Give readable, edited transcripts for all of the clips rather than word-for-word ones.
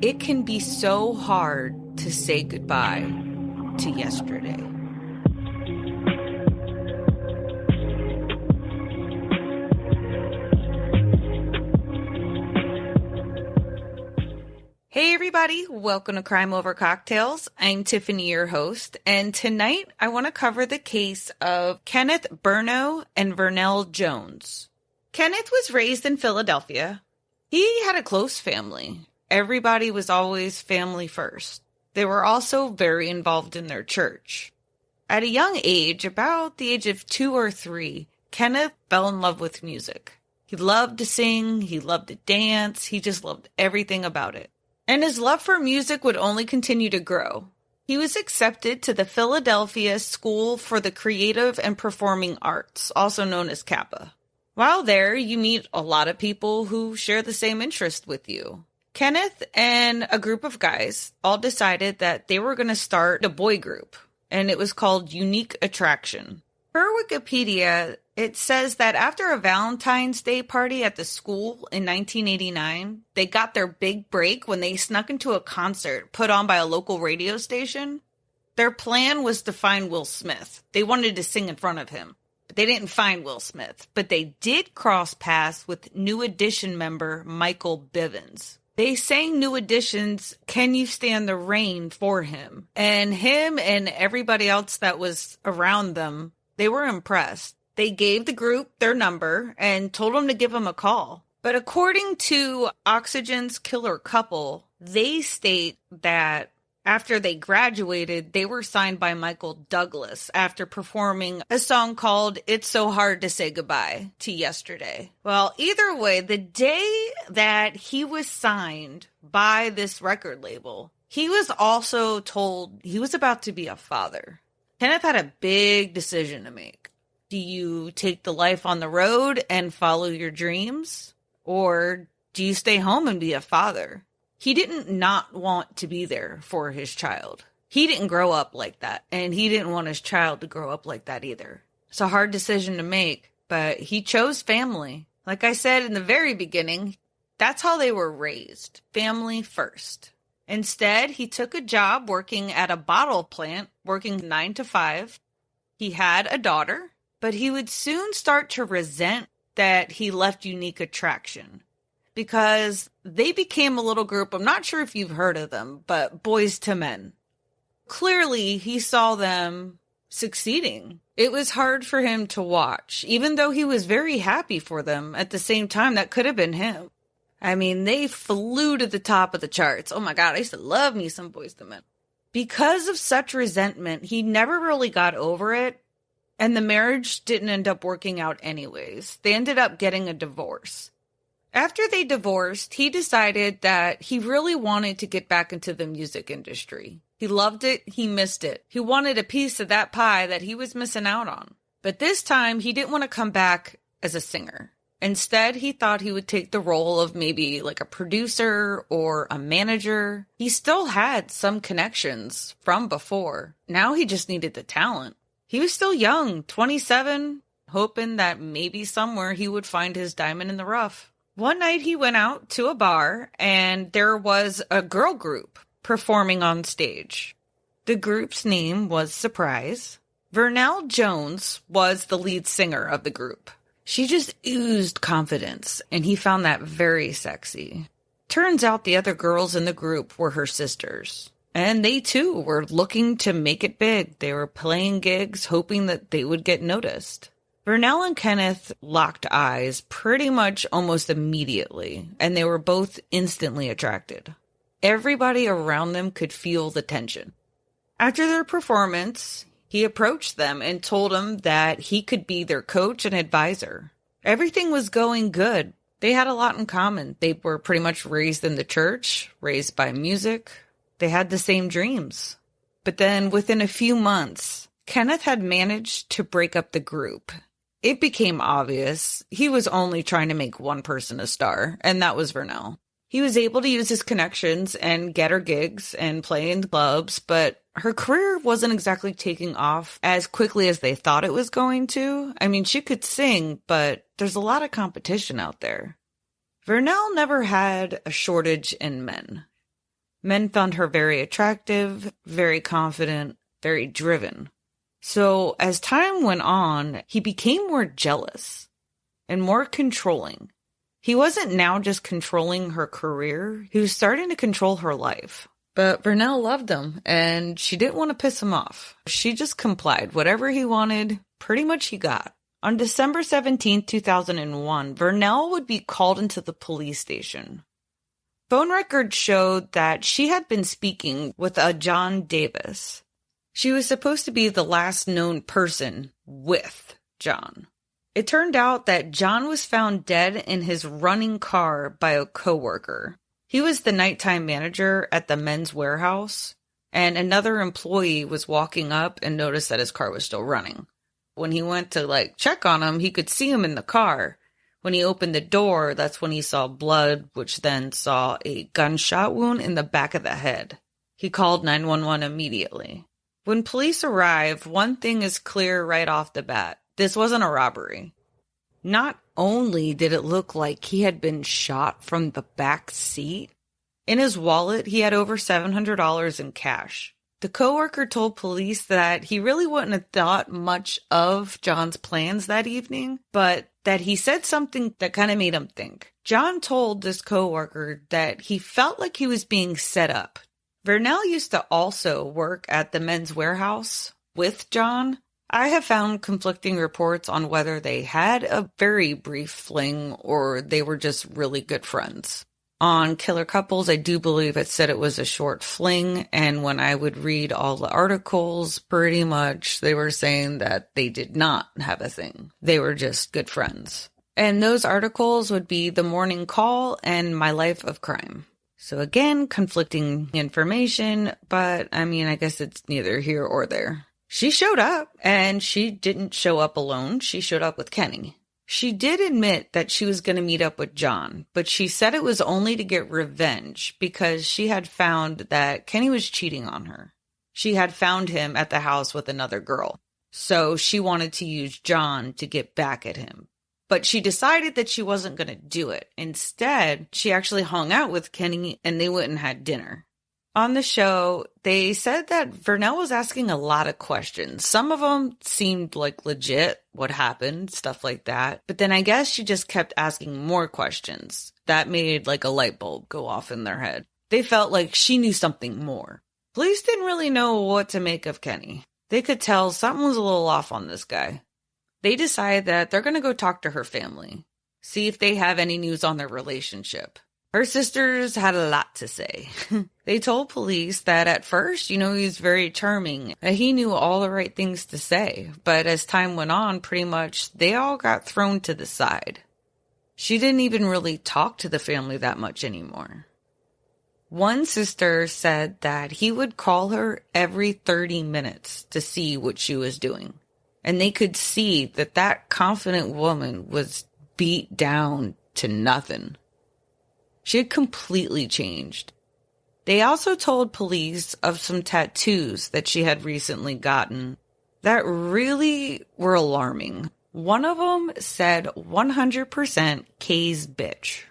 it can be so hard to say goodbye to yesterday. Hey everybody, welcome to Crime Over Cocktails. I'm Tiffany, your host, and tonight I want to cover the case of Kenneth Burno and Vernell Jones. Kenneth was raised in Philadelphia. He had a close family. Everybody was always family first. They were also very involved in their church. At a young age, about the age of 2 or 3, Kenneth fell in love with music. He loved to sing, he loved to dance, he just loved everything about it. And his love for music would only continue to grow. He was accepted to the Philadelphia School for the Creative and Performing Arts, also known as Kappa. While there, you meet a lot of people who share the same interest with you. Kenneth and a group of guys all decided that they were going to start a boy group, and it was called Unique Attraction. Per Wikipedia, it says that after a Valentine's Day party at the school in 1989, they got their big break when they snuck into a concert put on by a local radio station. Their plan was to find Will Smith. They wanted to sing in front of him, but they didn't find Will Smith. But they did cross paths with New Edition member Michael Bivins. They sang New Edition's Can You Stand the Rain for him. And him and everybody else that was around them, they were impressed. They gave the group their number and told them to give them a call. But according to Oxygen's Killer Couple, they state that after they graduated, they were signed by Michael Douglas after performing a song called It's So Hard to Say Goodbye to Yesterday. Well, either way, the day that he was signed by this record label, he was also told he was about to be a father. Kenneth had a big decision to make. Do you take the life on the road and follow your dreams? Or do you stay home and be a father? He didn't not want to be there for his child. He didn't grow up like that, and he didn't want his child to grow up like that either. It's a hard decision to make, but he chose family. Like I said in the very beginning, that's how they were raised, family first. Instead, he took a job working at a bottle plant, working 9 to 5. He had a daughter, but he would soon start to resent that he left Unique Attraction because they became a little group. I'm not sure if you've heard of them, but Boys to Men. Clearly, he saw them succeeding. It was hard for him to watch, even though he was very happy for them. At the same time, that could have been him. I mean, they flew to the top of the charts. Oh my God, I used to love me some Boys to Men. Because of such resentment, he never really got over it, and the marriage didn't end up working out anyways. They ended up getting a divorce. After they divorced, he decided that he really wanted to get back into the music industry. He loved it, he missed it. He wanted a piece of that pie that he was missing out on. But this time, he didn't want to come back as a singer. Instead, he thought he would take the role of maybe like a producer or a manager. He still had some connections from before. Now he just needed the talent. He was still young, 27, hoping that maybe somewhere he would find his diamond in the rough. One night he went out to a bar and there was a girl group performing on stage. The group's name was Surprise. Vernell Jones was the lead singer of the group. She just oozed confidence, and he found that very sexy. Turns out the other girls in the group were her sisters, and they too were looking to make it big. They were playing gigs, hoping that they would get noticed. Vernell and Kenneth locked eyes pretty much almost immediately, and they were both instantly attracted. Everybody around them could feel the tension. After their performance, he approached them and told them that he could be their coach and advisor. Everything was going good. They had a lot in common. They were pretty much raised in the church, raised by music. They had the same dreams. But then within a few months, Kenneth had managed to break up the group. It became obvious he was only trying to make one person a star, and that was Vernell. He was able to use his connections and get her gigs and play in clubs, but her career wasn't exactly taking off as quickly as they thought it was going to. I mean, she could sing, but there's a lot of competition out there. Vernell never had a shortage in men. Men found her very attractive, very confident, very driven. So as time went on, he became more jealous and more controlling. He wasn't now just controlling her career, he was starting to control her life. But Vernell loved him, and she didn't want to piss him off. She just complied. Whatever he wanted, pretty much he got. On December 17, 2001, Vernell would be called into the police station. Phone records showed that she had been speaking with a John Davis. She was supposed to be the last known person with John. It turned out that John was found dead in his running car by a coworker. He was the nighttime manager at the men's warehouse, and another employee was walking up and noticed that his car was still running. When he went to check on him, he could see him in the car. When he opened the door, that's when he saw blood, which then saw a gunshot wound in the back of the head. He called 911 immediately. When police arrived, one thing is clear right off the bat. This wasn't a robbery. Not only did it look like he had been shot from the back seat, in his wallet he had over $700 in cash. The coworker told police that he really wouldn't have thought much of John's plans that evening, but that he said something that kind of made him think. John told this coworker that he felt like he was being set up. Vernell used to also work at the men's warehouse with John. I have found conflicting reports on whether they had a very brief fling or they were just really good friends. On Killer Couples, I do believe it said it was a short fling, and when I would read all the articles, pretty much they were saying that they did not have a thing. They were just good friends. And those articles would be The Morning Call and My Life of Crime. So again, conflicting information, but I guess it's neither here or there. She showed up, and she didn't show up alone. She showed up with Kenny. She did admit that she was going to meet up with John, but she said it was only to get revenge because she had found that Kenny was cheating on her. She had found him at the house with another girl, so she wanted to use John to get back at him. But she decided that she wasn't going to do it. Instead, she actually hung out with Kenny, and they went and had dinner. On the show, they said that Vernell was asking a lot of questions. Some of them seemed like legit, what happened, stuff like that. But then I guess she just kept asking more questions. That made a light bulb go off in their head. They felt like she knew something more. Police didn't really know what to make of Kenny. They could tell something was a little off on this guy. They decided that they're going to go talk to her family, see if they have any news on their relationship. Her sisters had a lot to say. They told police that at first, he was very charming. He knew all the right things to say. But as time went on, pretty much, they all got thrown to the side. She didn't even really talk to the family that much anymore. One sister said that he would call her every 30 minutes to see what she was doing. And they could see that that confident woman was beat down to nothing. She had completely changed. They also told police of some tattoos that she had recently gotten that really were alarming. One of them said 100% K's bitch.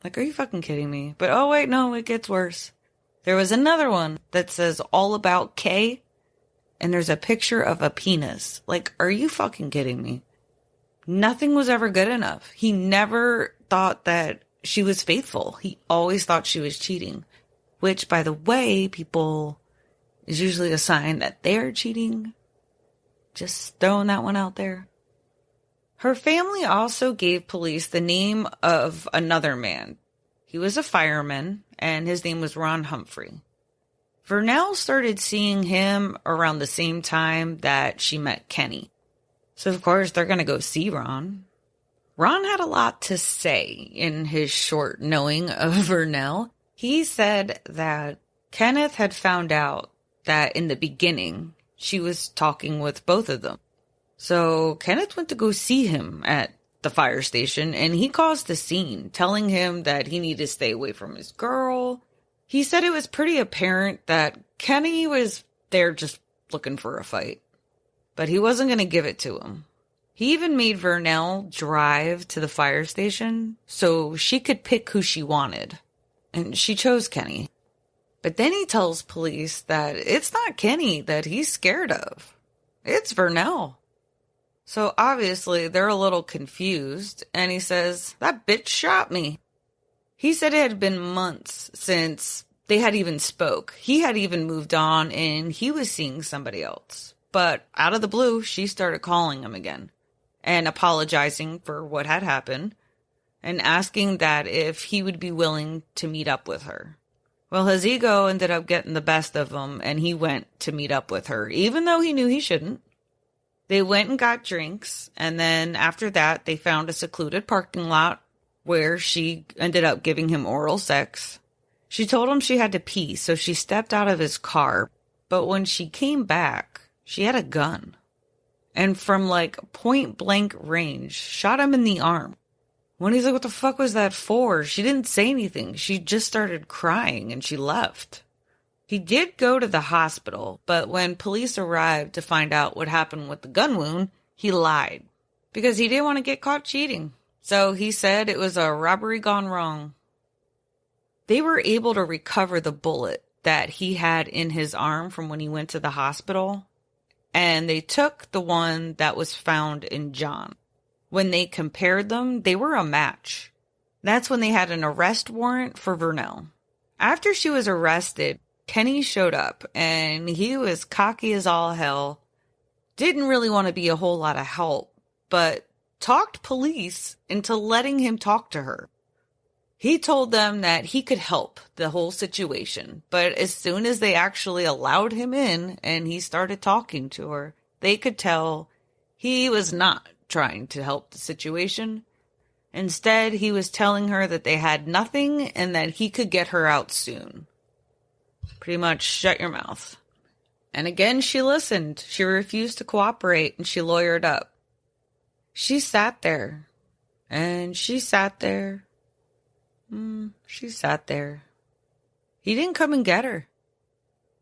Are you fucking kidding me? But oh wait, no, it gets worse. There was another one that says all about K, and there's a picture of a penis. Are you fucking kidding me? Nothing was ever good enough. He never thought that she was faithful. He always thought she was cheating, which, by the way, people is usually a sign that they're cheating. Just throwing that one out there. Her family also gave police the name of another man. He was a fireman, and his name was Ron Humphrey. Vernell started seeing him around the same time that she met Kenny. So, of course, they're going to go see Ron. Ron had a lot to say in his short knowing of Vernell. He said that Kenneth had found out that in the beginning, she was talking with both of them. So Kenneth went to go see him at the fire station, and he caused a scene, telling him that he needed to stay away from his girl. He said it was pretty apparent that Kenny was there just looking for a fight, but he wasn't going to give it to him. He even made Vernell drive to the fire station so she could pick who she wanted. And she chose Kenny. But then he tells police that it's not Kenny that he's scared of. It's Vernell. So obviously they're a little confused, and he says, that bitch shot me. He said it had been months since they had even spoke. He had even moved on, and he was seeing somebody else. But out of the blue, she started calling him again and apologizing for what had happened and asking that if he would be willing to meet up with her. Well, his ego ended up getting the best of him, and he went to meet up with her, even though he knew he shouldn't. They went and got drinks, and then after that, they found a secluded parking lot where she ended up giving him oral sex. She told him she had to pee, so she stepped out of his car, but when she came back, she had a gun. And from like point-blank range, shot him in the arm. When he's like, what the fuck was that for? She didn't say anything. She just started crying, and she left. He did go to the hospital, but when police arrived to find out what happened with the gun wound, he lied because he didn't want to get caught cheating. So he said it was a robbery gone wrong. They were able to recover the bullet that he had in his arm from when he went to the hospital, and they took the one that was found in John. When they compared them, they were a match. That's when they had an arrest warrant for Vernell. After she was arrested, Kenny showed up, and he was cocky as all hell, didn't really want to be a whole lot of help, but talked police into letting him talk to her. He told them that he could help the whole situation, but as soon as they actually allowed him in and he started talking to her, they could tell he was not trying to help the situation. Instead, he was telling her that they had nothing and that he could get her out soon. Pretty much shut your mouth. And again, she listened. She refused to cooperate, and she lawyered up. She sat there. And she sat there. She sat there. He didn't come and get her.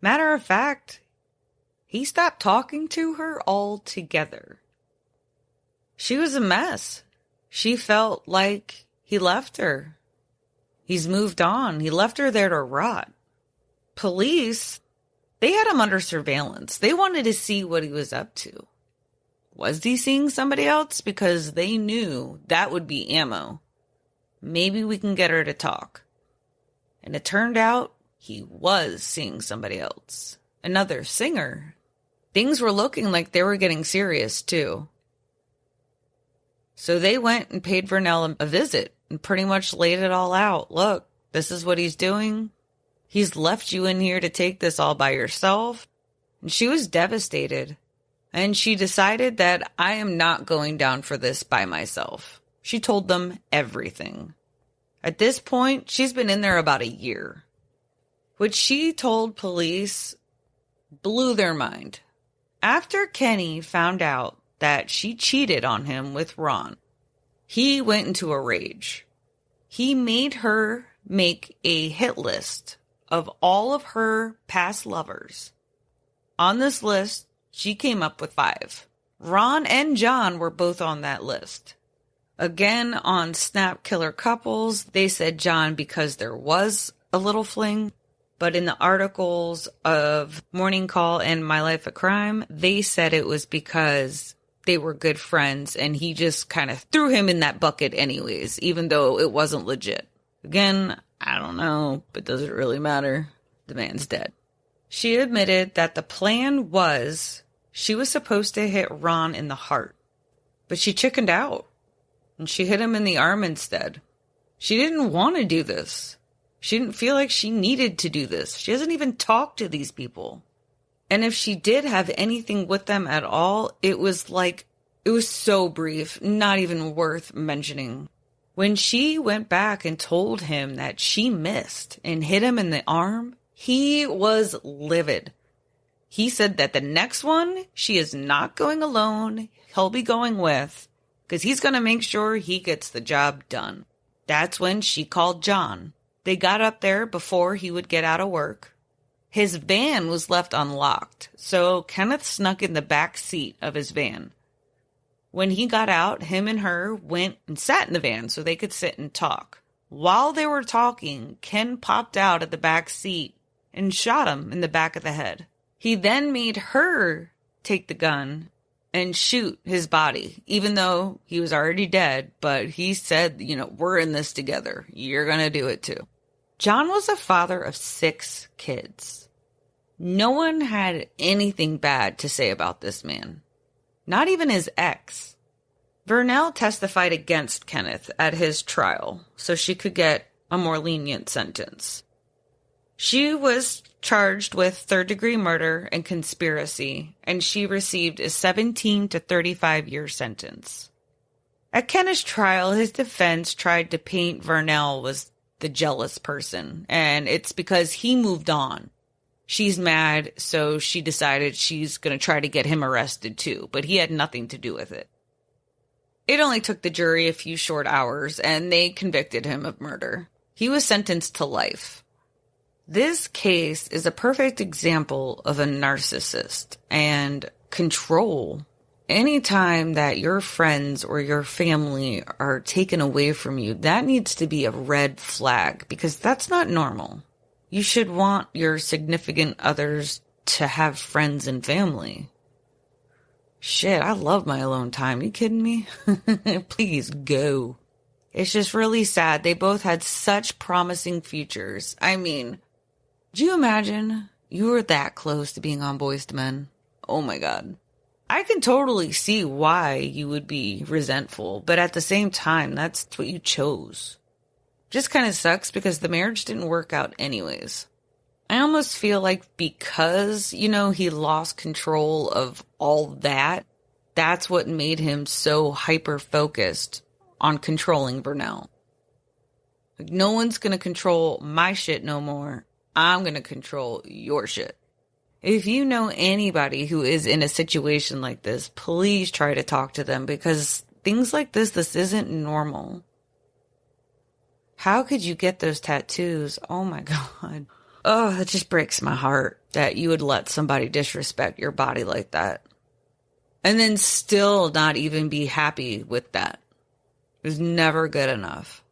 Matter of fact, he stopped talking to her altogether. She was a mess. She felt like he left her. He's moved on. He left her there to rot. Police, they had him under surveillance. They wanted to see what he was up to. Was he seeing somebody else? Because they knew that would be ammo. Maybe we can get her to talk. And it turned out he was seeing somebody else. Another singer. Things were looking like they were getting serious too. So they went and paid Vernell a visit and pretty much laid it all out. Look, this is what he's doing. He's left you in here to take this all by yourself. And she was devastated. And she decided that I am not going down for this by myself. She told them everything. At this point, she's been in there about a year. What she told police blew their mind. After Kenny found out that she cheated on him with Ron, he went into a rage. He made her make a hit list of all of her past lovers. On this list, she came up with 5. Ron and John were both on that list. Again, on Snap Killer Couples, they said John because there was a little fling. But in the articles of Morning Call and My Life of Crime, they said it was because they were good friends and he just kind of threw him in that bucket anyways, even though it wasn't legit. Again, I don't know, but does it really matter? The man's dead. She admitted that the plan was she was supposed to hit Ron in the heart, but she chickened out and she hit him in the arm instead. She didn't want to do this. She didn't feel like she needed to do this. She doesn't even talk to these people. And if she did have anything with them at all, it was so brief, not even worth mentioning. When she went back and told him that she missed and hit him in the arm, he was livid. He said that the next one, she is not going alone. He'll be going with, because he's going to make sure he gets the job done. That's when she called John. They got up there before he would get out of work. His van was left unlocked, so Kenneth snuck in the back seat of his van. When he got out, him and her went and sat in the van so they could sit and talk. While they were talking, Ken popped out of the back seat and shot him in the back of the head. He then made her take the gun and shoot his body, even though he was already dead. But he said, we're in this together. You're going to do it too. John was a father of 6 kids. No one had anything bad to say about this man. Not even his ex. Vernell testified against Kenneth at his trial, so she could get a more lenient sentence. She was charged with third-degree murder and conspiracy, and she received a 17 to 35-year sentence. At Kenneth's trial, his defense tried to paint Vernell as the jealous person, and it's because he moved on. She's mad, so she decided she's going to try to get him arrested too, but he had nothing to do with it. It only took the jury a few short hours, and they convicted him of murder. He was sentenced to life. This case is a perfect example of a narcissist and control. Anytime that your friends or your family are taken away from you, that needs to be a red flag, because that's not normal. You should want your significant others to have friends and family. Shit, I love my alone time. You kidding me? Please go. It's just really sad. They both had such promising futures. I mean, do you imagine you were that close to being on Boyz II Men? Oh my God. I can totally see why you would be resentful, but at the same time, that's what you chose. Just kind of sucks because the marriage didn't work out anyways. I almost feel like because, he lost control of all that, that's what made him so hyper-focused on controlling Vernell. Like, no one's going to control my shit no more. I'm going to control your shit. If you know anybody who is in a situation like this, please try to talk to them, because things like this isn't normal. How could you get those tattoos? Oh my God. Oh, it just breaks my heart that you would let somebody disrespect your body like that. And then still not even be happy with that. It was never good enough.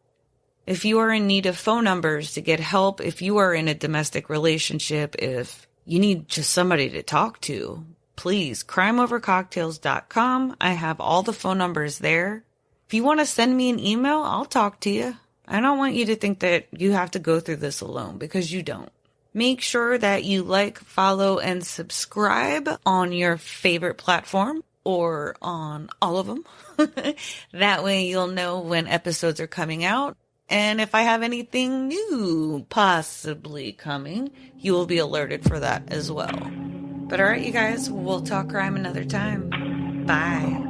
If you are in need of phone numbers to get help, if you are in a domestic relationship, if you need just somebody to talk to, please, crimeovercocktails.com. I have all the phone numbers there. If you want to send me an email, I'll talk to you. I don't want you to think that you have to go through this alone, because you don't. Make sure that you like, follow, and subscribe on your favorite platform or on all of them. That way you'll know when episodes are coming out. And if I have anything new possibly coming, you will be alerted for that as well. But all right, you guys, we'll talk crime another time. Bye.